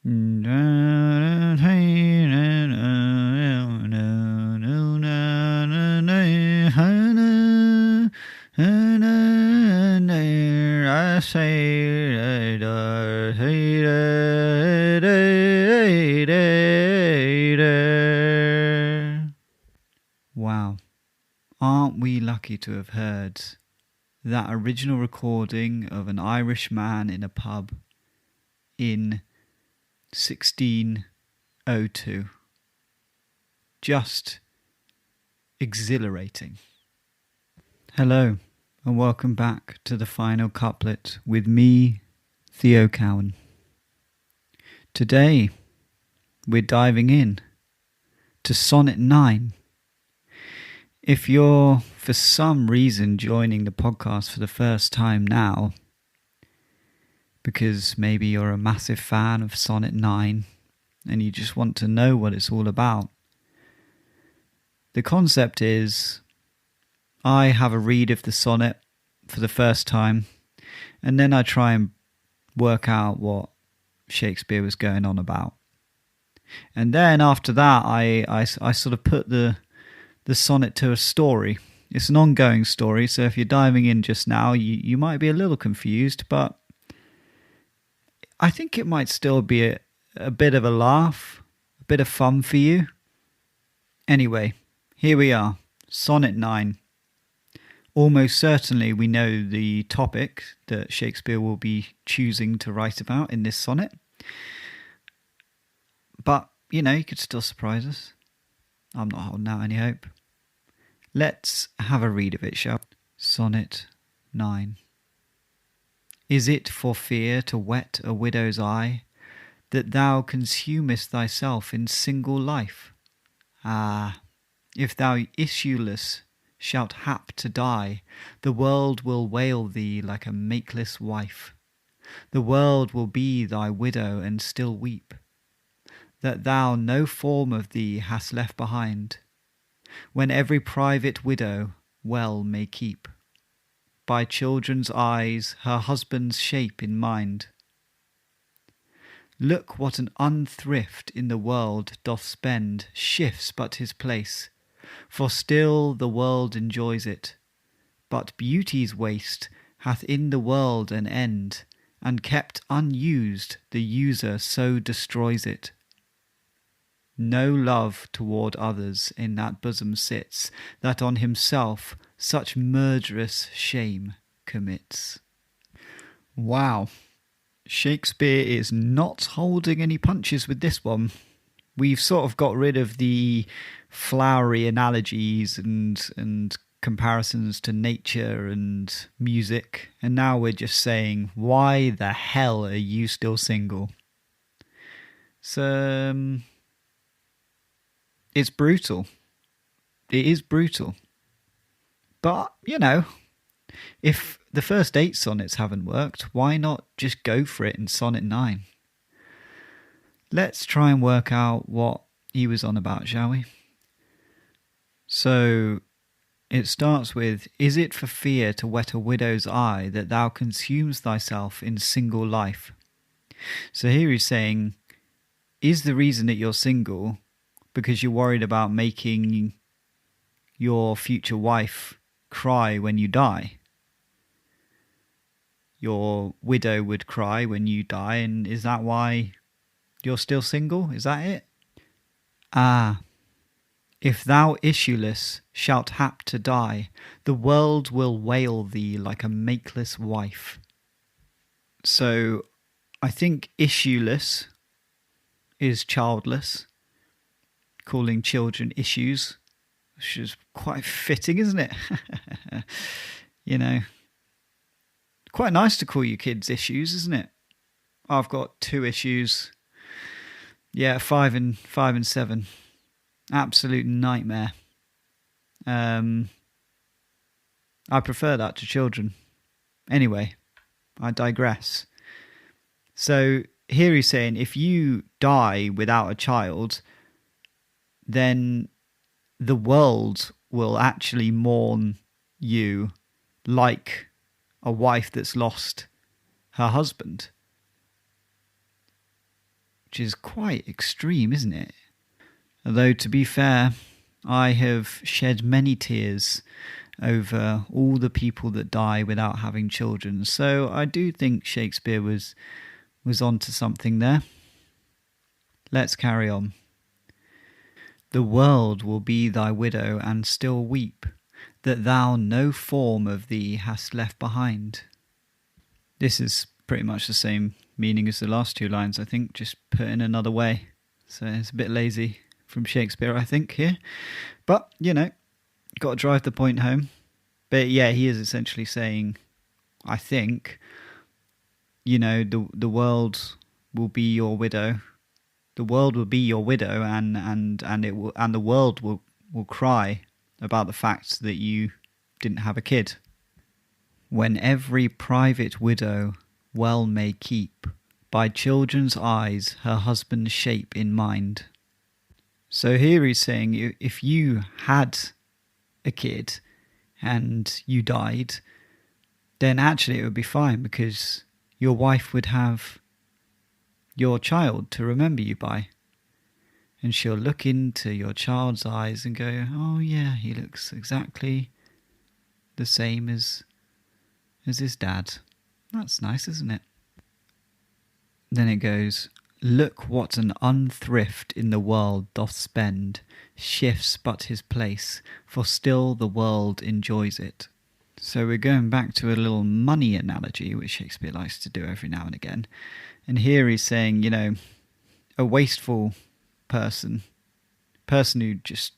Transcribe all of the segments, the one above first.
Wow, aren't we lucky to have heard that original recording of an Irish man in a pub in 1602? Just exhilarating. Hello, and welcome back to the final couplet with me, Theo Cowan. Today, we're diving in to Sonnet 9. If you're, for some reason, joining the podcast for the first time now, because maybe you're a massive fan of Sonnet 9 and you just want to know what it's all about, the concept is I have a read of the sonnet for the first time, and then I try and work out what Shakespeare was going on about. And then after that, I sort of put the sonnet to a story. It's an ongoing story, so if you're diving in just now, you might be a little confused, but I think it might still be a bit of a laugh, a bit of fun for you. Anyway, here we are, Sonnet 9. Almost certainly we know the topic that Shakespeare will be choosing to write about in this sonnet. But, you could still surprise us. I'm not holding out any hope. Let's have a read of it, shall we? Sonnet 9. Is it for fear to wet a widow's eye that thou consumest thyself in single life? Ah, if thou issueless shalt hap to die, the world will wail thee like a makeless wife. The world will be thy widow and still weep, that thou no form of thee hast left behind, when every private widow well may keep by children's eyes her husband's shape in mind. Look what an unthrift in the world doth spend shifts but his place, for still the world enjoys it. But beauty's waste hath in the world an end, and kept unused the user so destroys it. No love toward others in that bosom sits, that on himself such murderous shame commits. Wow. Shakespeare is not holding any punches with this one. We've sort of got rid of the flowery analogies and comparisons to nature and music, and now we're just saying, why the hell are you still single? So, it's brutal. It is brutal. But, if the first 8 sonnets haven't worked, why not just go for it in Sonnet 9? Let's try and work out what he was on about, shall we? So, it starts with, is it for fear to wet a widow's eye that thou consumest thyself in single life? So here he's saying, is the reason that you're single because you're worried about making your future wife cry when you die? Your widow would cry when you die, and is that why you're still single? Is that it? Ah, if thou issueless shalt hap to die, the world will wail thee like a makeless wife. So, I think issueless is childless, calling children issues, which is quite fitting, isn't it? Quite nice to call your kids issues, isn't it? I've got 2 issues. Yeah, 5 and 7. Absolute nightmare. I prefer that to children. Anyway, I digress. So here he's saying, if you die without a child, then the world will actually mourn you like a wife that's lost her husband. which is quite extreme, isn't it? Although, to be fair, I have shed many tears over all the people that die without having children, so I do think Shakespeare was onto something there. Let's carry on. The world will be thy widow and still weep, that thou no form of thee hast left behind. This is pretty much the same meaning as the last two lines, I think, just put in another way. So it's a bit lazy from Shakespeare, I think, here. But, got to drive the point home. But yeah, he is essentially saying, I think, the world will be your widow. The world will be your widow, and the world will cry about the fact that you didn't have a kid. When every private widow well may keep by children's eyes her husband's shape in mind. So here he's saying, if you had a kid and you died, then actually it would be fine, because your wife would have your child to remember you by. And she'll look into your child's eyes and go, oh yeah, he looks exactly the same as his dad. That's nice, isn't it? Then it goes, look what an unthrift in the world doth spend, shifts but his place, for still the world enjoys it. So we're going back to a little money analogy, which Shakespeare likes to do every now and again. And here he's saying, a wasteful person who just,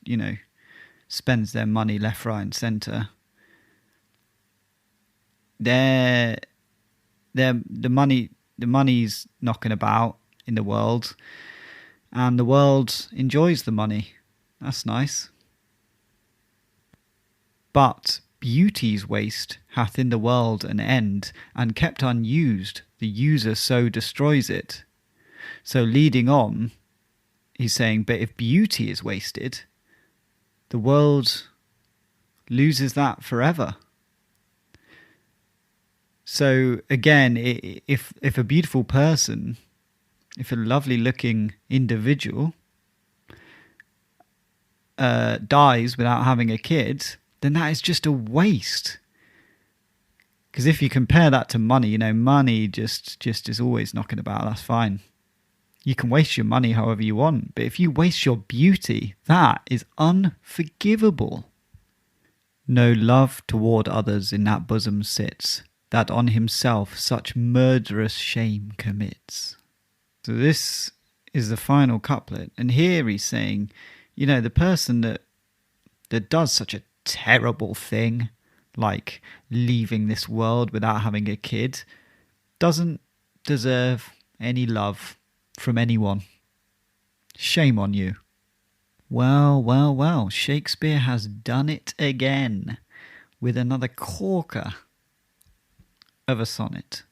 spends their money left, right and centre, the money's knocking about in the world, and the world enjoys the money. That's nice. But beauty's waste hath in the world an end, and kept unused, the user so destroys it. So leading on, he's saying, but if beauty is wasted, the world loses that forever. So again, if a beautiful person, if a lovely looking individual dies without having a kid, then that is just a waste. Because if you compare that to money, money just is always knocking about. That's fine. You can waste your money however you want, but if you waste your beauty, that is unforgivable. No love toward others in that bosom sits, that on himself such murderous shame commits. So this is the final couplet, and here he's saying, the person that does such a terrible thing, like leaving this world without having a kid, doesn't deserve any love from anyone. Shame on you. Well, Shakespeare has done it again with another corker of a sonnet.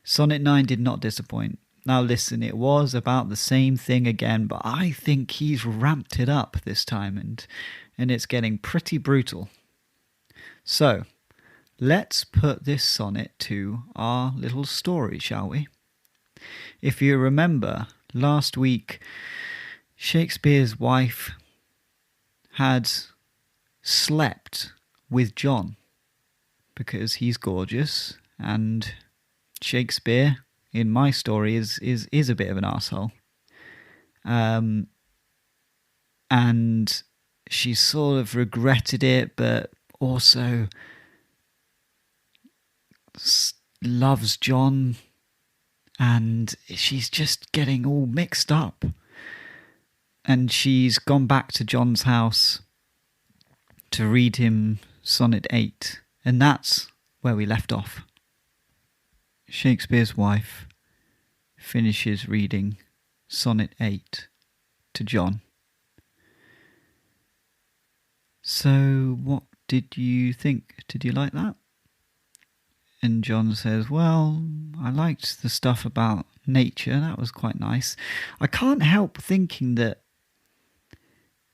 Sonnet 9 did not disappoint. Now listen, it was about the same thing again, but I think he's ramped it up this time, and it's getting pretty brutal. So, let's put this sonnet to our little story, shall we? If you remember, last week, Shakespeare's wife had slept with John because he's gorgeous, and Shakespeare, in my story, is a bit of an arsehole. And she sort of regretted it, but also loves John, and she's just getting all mixed up. And she's gone back to John's house to read him Sonnet 8, and that's where we left off. Shakespeare's wife finishes reading Sonnet 8 to John. So what did you think? Did you like that? And John says, well, I liked the stuff about nature. That was quite nice. I can't help thinking that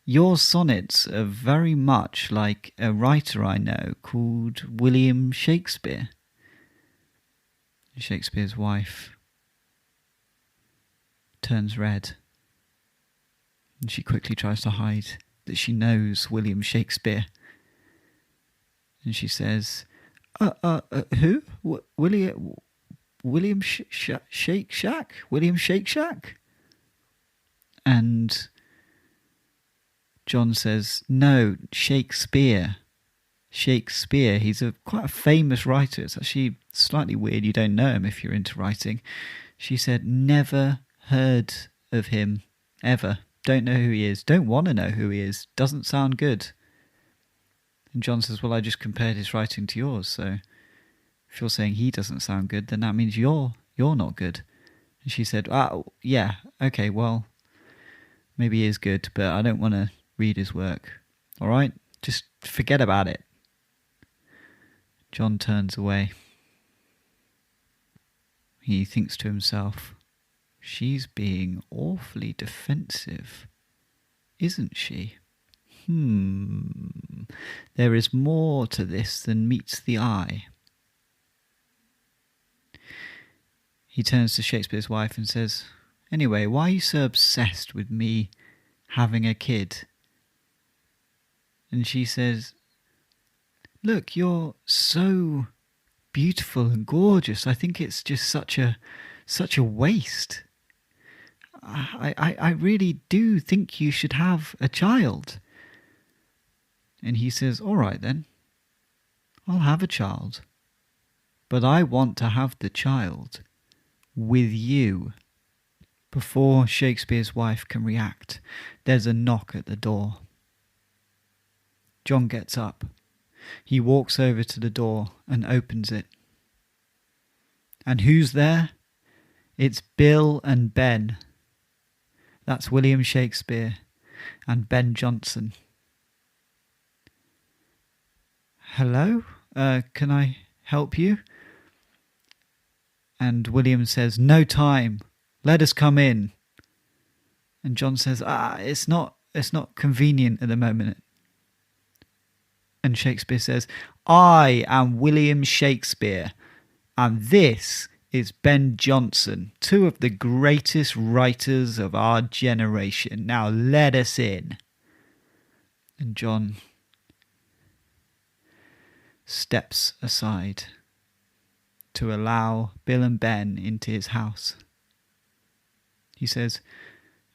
your sonnets are very much like a writer I know called William Shakespeare. Shakespeare's wife turns red, and she quickly tries to hide that she knows William Shakespeare. And she says, who? William Shake Shack? William Shake Shack? And John says, no, Shakespeare. Shakespeare. He's quite a famous writer. It's actually slightly weird you don't know him if you're into writing. She said, never heard of him, ever. Don't know who he is. Don't want to know who he is. Doesn't sound good. And John says, well, I just compared his writing to yours, so if you're saying he doesn't sound good, then that means you're not good. And she said, yeah, okay, well, maybe he is good, but I don't want to read his work. All right? Just forget about it. John turns away. He thinks to himself, she's being awfully defensive, isn't she? There is more to this than meets the eye. He turns to Shakespeare's wife and says, anyway, why are you so obsessed with me having a kid? And she says, look, you're so beautiful and gorgeous. I think it's just such a waste. I really do think you should have a child. And he says, all right then, I'll have a child. But I want to have the child with you. Before Shakespeare's wife can react, there's a knock at the door. John gets up. He walks over to the door and opens it. And who's there? It's Bill and Ben. That's William Shakespeare and Ben Jonson. Hello? Can I help you? And William says, no time. Let us come in. And John says, it's not convenient at the moment. And Shakespeare says, I am William Shakespeare, and this is Ben Jonson, two of the greatest writers of our generation. Now let us in. And John steps aside to allow Bill and Ben into his house. He says,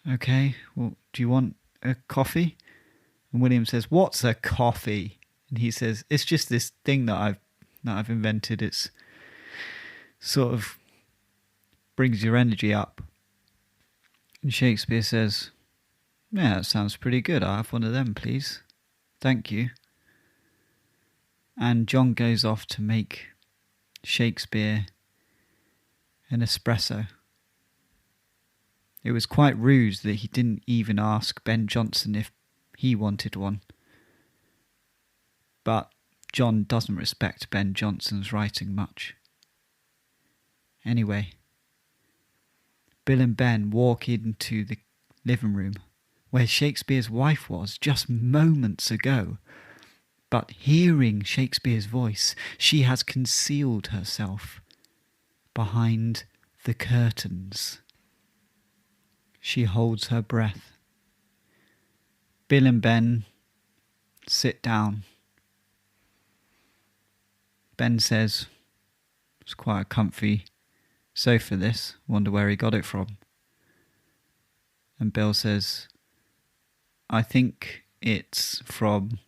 okay, well, do you want a coffee? And William says, what's a coffee? And he says, it's just this thing that I've invented. It's sort of brings your energy up. And Shakespeare says, yeah, that sounds pretty good. I'll have one of them, please. Thank you. And John goes off to make Shakespeare an espresso. It was quite rude that he didn't even ask Ben Jonson if he wanted one. But John doesn't respect Ben Jonson's writing much. Anyway, Bill and Ben walk into the living room where Shakespeare's wife was just moments ago. But hearing Shakespeare's voice, she has concealed herself behind the curtains. She holds her breath. Bill and Ben sit down. Ben says, it's quite a comfy sofa this. Wonder where he got it from. And Bill says, I think it's from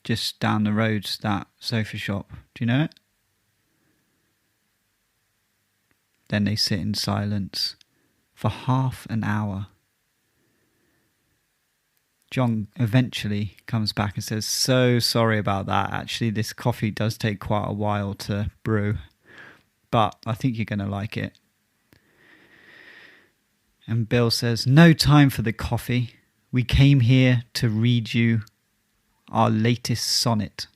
just down the road, that sofa shop. Do you know it? Then they sit in silence for half an hour. John eventually comes back and says, so sorry about that. Actually, this coffee does take quite a while to brew, but I think you're going to like it. And Bill says, no time for the coffee. We came here to read you our latest sonnet.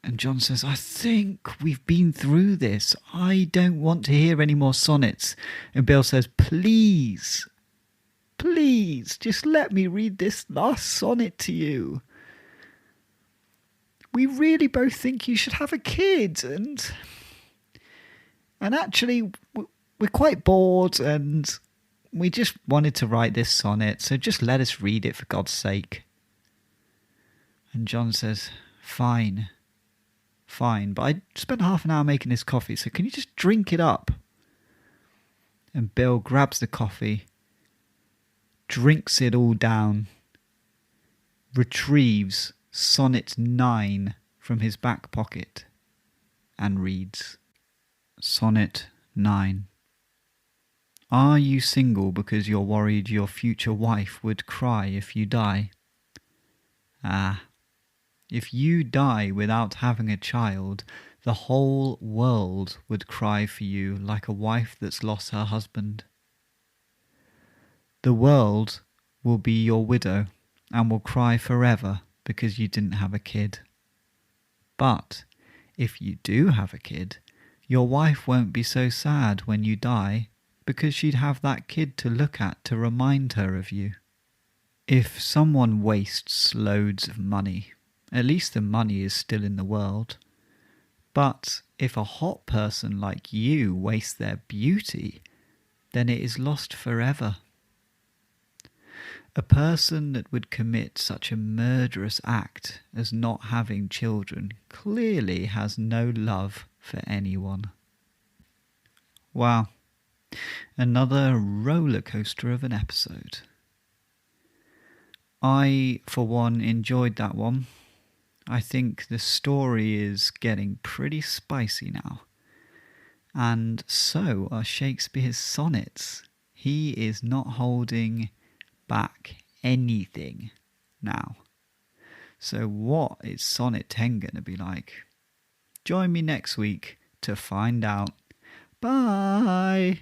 And John says, I think we've been through this. I don't want to hear any more sonnets. And Bill says, please, just let me read this last sonnet to you. We really both think you should have a kid. And actually, we're quite bored and we just wanted to write this sonnet, so just let us read it for God's sake. And John says, fine, but I spent half an hour making this coffee, so can you just drink it up? And Bill grabs the coffee, drinks it all down, retrieves Sonnet 9 from his back pocket, and reads, Sonnet 9. Are you single because you're worried your future wife would cry if you die? Ah, if you die without having a child, the whole world would cry for you like a wife that's lost her husband. The world will be your widow and will cry forever because you didn't have a kid. But if you do have a kid, your wife won't be so sad when you die because she'd have that kid to look at to remind her of you. If someone wastes loads of money, at least the money is still in the world. But if a hot person like you wastes their beauty, then it is lost forever. A person that would commit such a murderous act as not having children clearly has no love for anyone. Wow. Another roller coaster of an episode. I, for one, enjoyed that one. I think the story is getting pretty spicy now. And so are Shakespeare's sonnets. He is not holding back anything now. So what is Sonnet 10 going to be like? Join me next week to find out. Bye!